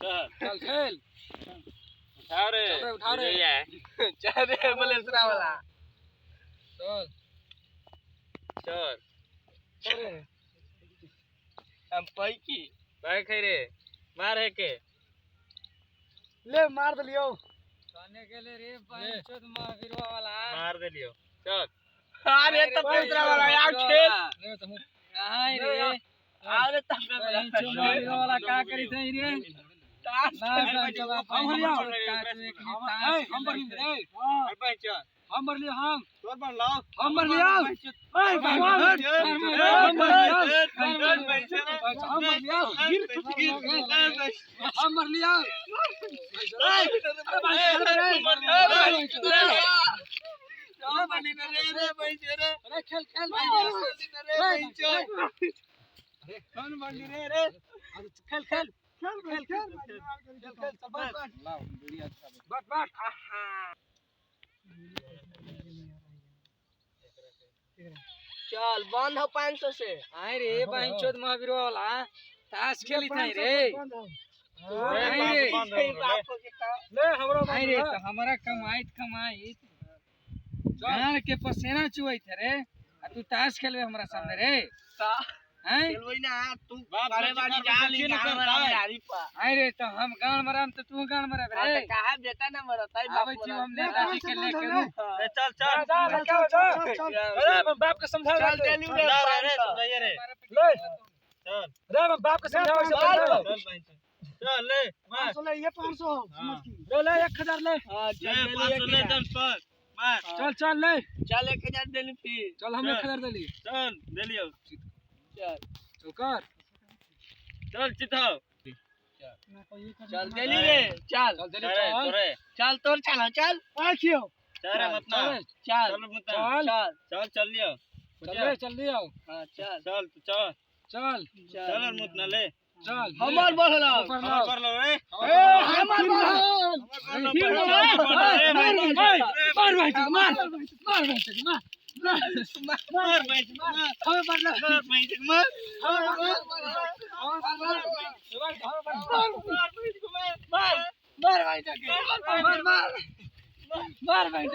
चल खेल उठा रे चल रे मलेसरा वाला चल चल हम पैकी भाई खाई रे मार है के ले मार दलियो खाने के लिए रे पंचोद महावीरवा वाला मार दे लियो चल अरे तो मलेसरा वाला यार खेल कहां रे अरे तब पंचोद महावीरवा वाला का करी थे रे हम मर लियो हम तोर बन लाओ हम मर लियो हम मर लियो खेल खेल खेल खेल चल बंद हो 500 से आए रे पंचोद महावीर वाला ताश खेली था रे ले हमरो आए रे तो हमारा कमाई जान के पसीना चुई थे रे तू ताश खेलबे हमरा सामने रे हैं खेलबई ना तू बारे बारी जाली गान मरारी पा आए रे तो हम गान मराम तो तू गान मराब रे कहा बेटा ना मरताई बाप हम ले राजी के ले करू चल अरे बाप के समझा चल देली रे समझाइए रे ले चल रे बाप के समझाओ चल ले मार 500 ले ये 500 समझ की ले 1000 ले हां चल 500 ले चल पर मार चल ले चल 1000 देली फिर चल हम 1000 देली चल दे लियो चल चौकर चल चिताओ चल देली रे चल चल तोर चल आखियो चल मत ना चल चल चल लियो चल लियो हां चल चल चल चल मत ना ले चल हमर बढ़लो कर लो रे ए हमर बढ़ल मार भाई मार भाई